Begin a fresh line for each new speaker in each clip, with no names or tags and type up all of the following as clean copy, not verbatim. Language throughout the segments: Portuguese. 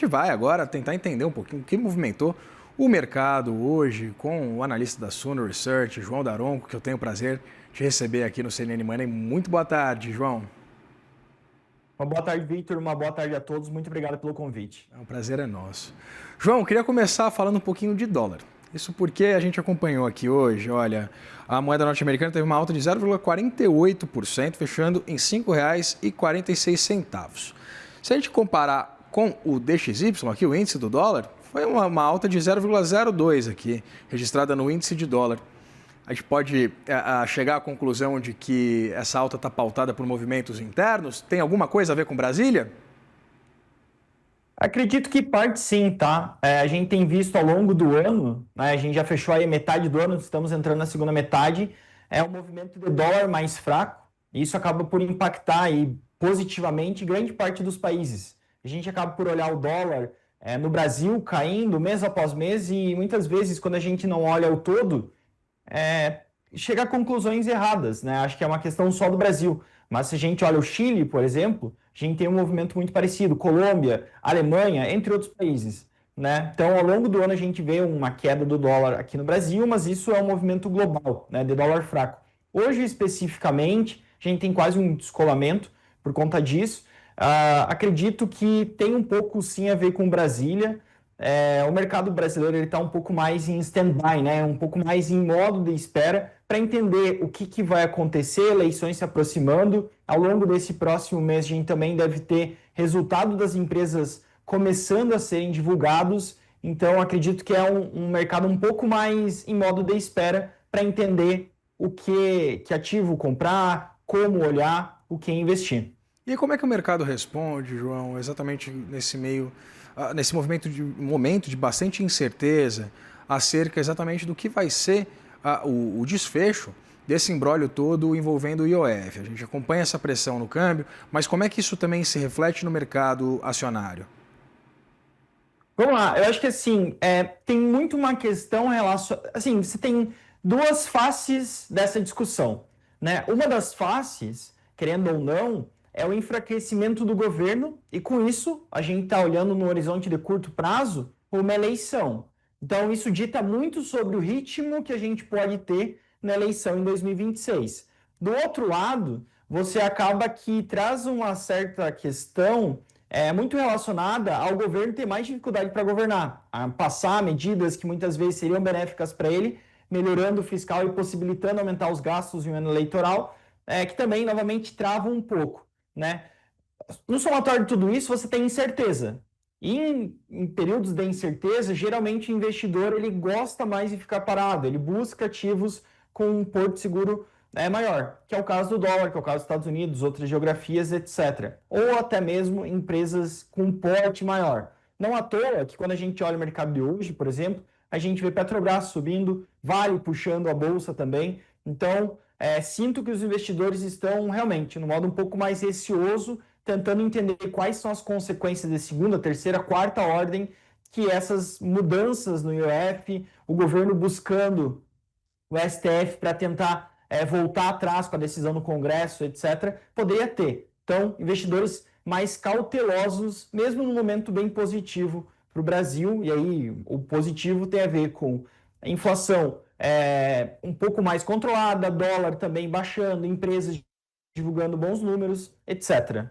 vai agora tentar entender um pouquinho o que movimentou o mercado hoje com o analista da Suno Research, João Daronco, que eu tenho o prazer de receber aqui no CNN Money. Muito boa tarde, João.
Uma boa tarde, Victor. Uma boa tarde a todos. Muito obrigado pelo convite.
O prazer é nosso. João, queria começar falando um pouquinho de dólar. Isso porque a gente acompanhou aqui hoje, olha, a moeda norte-americana teve uma alta de 0,48%, fechando em R$ 5,46. Se a gente comparar com o DXY, aqui o índice do dólar, foi uma alta de 0,02 aqui, registrada no índice de dólar. A gente pode chegar à conclusão de que essa alta está pautada por movimentos internos? Tem alguma coisa a ver com Brasília?
Acredito que parte sim, tá? A gente tem visto ao longo do ano, né, a gente já fechou aí metade do ano, estamos entrando na segunda metade, é um movimento de dólar mais fraco, e isso acaba por impactar aí positivamente grande parte dos países. A gente acaba por olhar o dólar no Brasil caindo mês após mês, e muitas vezes quando a gente não olha o todo, chega a conclusões erradas, né? Acho que é uma questão só do Brasil. Mas se a gente olha o Chile, por exemplo, a gente tem um movimento muito parecido, Colômbia, Alemanha, entre outros países, né? Então, ao longo do ano a gente vê uma queda do dólar aqui no Brasil, mas isso é um movimento global, né, de dólar fraco. Hoje, especificamente, a gente tem quase um descolamento por conta disso. Acredito que tem um pouco, sim, a ver com Brasília. O mercado brasileiro está um pouco mais em stand-by, né? Um pouco mais em modo de espera para entender o que vai acontecer, eleições se aproximando. Ao longo desse próximo mês, a gente também deve ter resultado das empresas começando a serem divulgados. Então, acredito que é um mercado um pouco mais em modo de espera para entender o que ativo comprar, como olhar, o que investir.
E como é que o mercado responde, João, exatamente nesse momento de bastante incerteza acerca exatamente do que vai ser o desfecho desse imbróglio todo envolvendo o IOF? A gente acompanha essa pressão no câmbio, mas como é que isso também se reflete no mercado acionário?
Vamos lá, eu acho que assim, tem muito uma questão relacionada. Assim, você tem duas faces dessa discussão, né? Uma das faces, querendo ou não, é o enfraquecimento do governo, e com isso a gente está olhando no horizonte de curto prazo uma eleição. Então, isso dita muito sobre o ritmo que a gente pode ter na eleição em 2026. Do outro lado, você acaba que traz uma certa questão muito relacionada ao governo ter mais dificuldade para governar, a passar medidas que muitas vezes seriam benéficas para ele, melhorando o fiscal e possibilitando aumentar os gastos em um ano eleitoral, que também, novamente, travam um pouco, né? No somatório de tudo isso, você tem incerteza. E em períodos de incerteza, geralmente o investidor ele gosta mais de ficar parado, ele busca ativos com um porto seguro maior, que é o caso do dólar, que é o caso dos Estados Unidos, outras geografias, etc. Ou até mesmo empresas com um porte maior. Não à toa que quando a gente olha o mercado de hoje, por exemplo, a gente vê Petrobras subindo, Vale puxando a bolsa também. Então, sinto que os investidores estão realmente no modo um pouco mais receoso, tentando entender quais são as consequências de segunda, terceira, quarta ordem que essas mudanças no IOF, o governo buscando o STF para tentar voltar atrás com a decisão no Congresso, etc., poderia ter. Então, investidores mais cautelosos, mesmo num momento bem positivo para o Brasil, e aí o positivo tem a ver com a inflação um pouco mais controlada, dólar também baixando, empresas divulgando bons números, etc.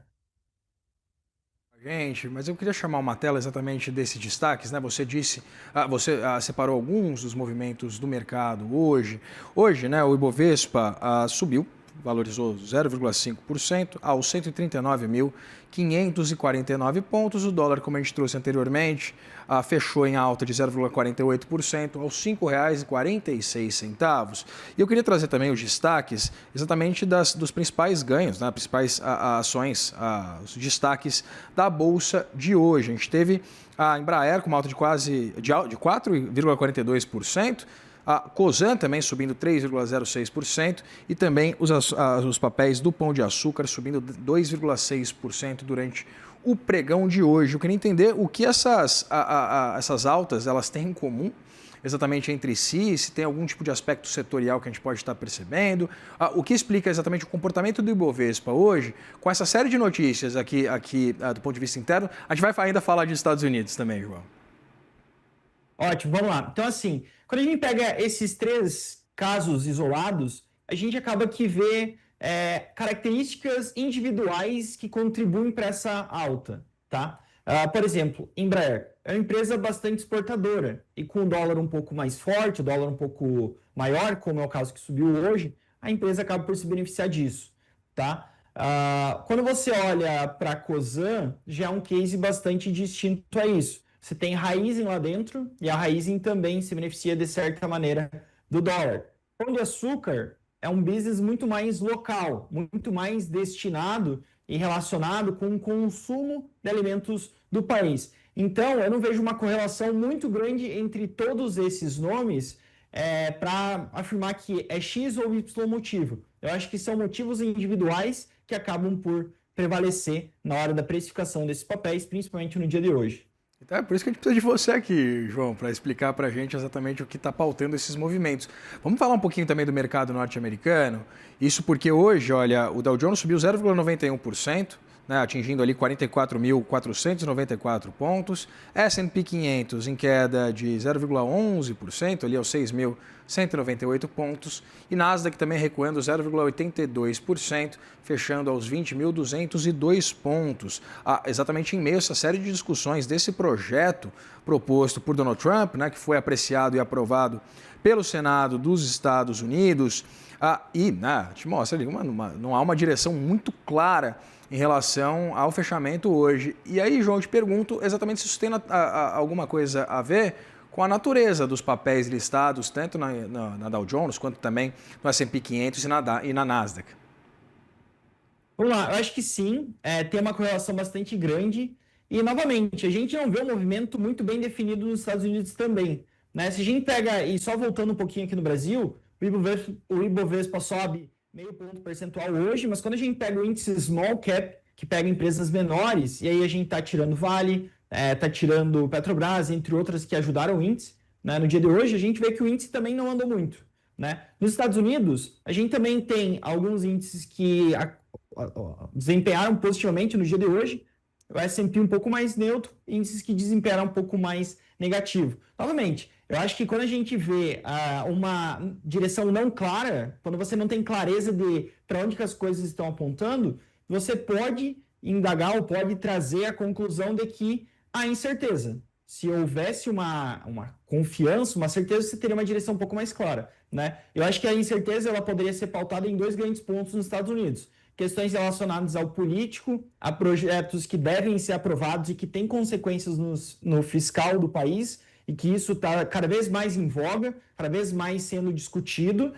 Gente, mas eu queria chamar uma tela exatamente desses destaques, né? Você disse, você separou alguns dos movimentos do mercado hoje. Hoje, né, o Ibovespa subiu, valorizou 0,5% aos 139.549 pontos. O dólar, como a gente trouxe anteriormente, fechou em alta de 0,48% aos R$ 5,46. E eu queria trazer também os destaques exatamente dos principais ganhos, né? Principais ações, os destaques da Bolsa de hoje. A gente teve a Embraer com uma alta de 4,42%, a Cosan também subindo 3,06% e também os papéis do Pão de Açúcar subindo 2,6% durante o pregão de hoje. Eu queria entender o que essas altas elas têm em comum exatamente entre si, se tem algum tipo de aspecto setorial que a gente pode estar percebendo. O que explica exatamente o comportamento do Ibovespa hoje, com essa série de notícias aqui do ponto de vista interno. A gente vai ainda falar de Estados Unidos também, João.
Ótimo, vamos lá. Então, assim, quando a gente pega esses 3 casos isolados, a gente acaba que vê características individuais que contribuem para essa alta, tá? Por exemplo, Embraer é uma empresa bastante exportadora e com o dólar um pouco mais forte, o dólar um pouco maior, como é o caso que subiu hoje, a empresa acaba por se beneficiar disso, tá? Quando você olha para a Cosan, já é um case bastante distinto a isso. Você tem Raízen lá dentro e a Raízen também se beneficia de certa maneira do dólar. Pão de Açúcar é um business muito mais local, muito mais destinado e relacionado com o consumo de alimentos do país. Então, eu não vejo uma correlação muito grande entre todos esses nomes para afirmar que é X ou Y motivo. Eu acho que são motivos individuais que acabam por prevalecer na hora da precificação desses papéis, principalmente no dia de hoje.
Então é por isso que a gente precisa de você aqui, João, para explicar para a gente exatamente o que está pautando esses movimentos. Vamos falar um pouquinho também do mercado norte-americano. Isso porque hoje, olha, o Dow Jones subiu 0,91%, né, atingindo ali 44.494 pontos. S&P 500 em queda de 0,11%, ali aos 6.198 pontos. E Nasdaq também recuando 0,82%, fechando aos 20.202 pontos. Exatamente em meio a essa série de discussões desse projeto proposto por Donald Trump, né, que foi apreciado e aprovado pelo Senado dos Estados Unidos. Te mostra ali, não há uma direção muito clara em relação ao fechamento hoje. E aí, João, eu te pergunto exatamente se isso tem alguma coisa a ver com a natureza dos papéis listados, tanto na Dow Jones, quanto também no S&P 500 e na Nasdaq.
Vamos lá, eu acho que sim, tem uma correlação bastante grande. E, novamente, a gente não vê um movimento muito bem definido nos Estados Unidos também, né? Se a gente pega, e só voltando um pouquinho aqui no Brasil, o Ibovespa sobe meio ponto percentual hoje, mas quando a gente pega o índice Small Cap, que pega empresas menores, e aí a gente está tirando Vale, está tirando Petrobras, entre outras que ajudaram o índice, né? No dia de hoje, a gente vê que o índice também não andou muito, né? Nos Estados Unidos, a gente também tem alguns índices que desempenharam positivamente no dia de hoje, o S&P um pouco mais neutro, índices que desempenharam um pouco mais negativo. Novamente, eu acho que quando a gente vê uma direção não clara, quando você não tem clareza de para onde que as coisas estão apontando, você pode indagar ou pode trazer a conclusão de que há incerteza. Se houvesse uma confiança, uma certeza, você teria uma direção um pouco mais clara, né? Eu acho que a incerteza ela poderia ser pautada em 2 grandes pontos nos Estados Unidos. Questões relacionadas ao político, a projetos que devem ser aprovados e que têm consequências no fiscal do país, e que isso está cada vez mais em voga, cada vez mais sendo discutido.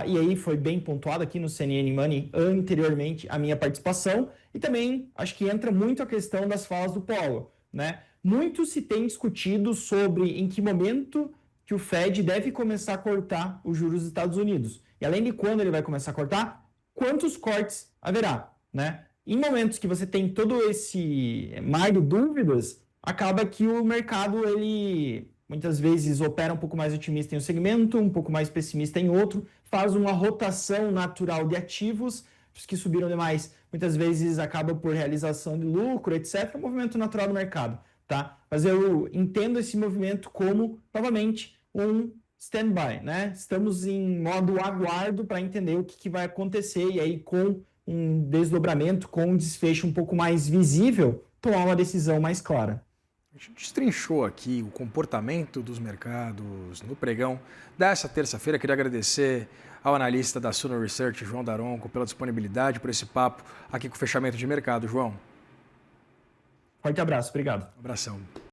E aí foi bem pontuado aqui no CNN Money anteriormente a minha participação. E também acho que entra muito a questão das falas do Powell, né? Muito se tem discutido sobre em que momento que o Fed deve começar a cortar os juros dos Estados Unidos. E além de quando ele vai começar a cortar, quantos cortes haverá, né? Em momentos que você tem todo esse mar de dúvidas, acaba que o mercado, ele muitas vezes opera um pouco mais otimista em um segmento, um pouco mais pessimista em outro, faz uma rotação natural de ativos, os que subiram demais, muitas vezes acaba por realização de lucro, etc. É um movimento natural do mercado, tá? Mas eu entendo esse movimento como, novamente, um stand-by, né? Estamos em modo aguardo para entender o que vai acontecer e aí com um desdobramento, com um desfecho um pouco mais visível, tomar uma decisão mais clara.
A gente destrinchou aqui o comportamento dos mercados no pregão dessa terça-feira. Queria agradecer ao analista da Suno Research, João Daronco, pela disponibilidade, por esse papo aqui com o fechamento de mercado. João.
Forte abraço, obrigado.
Abração.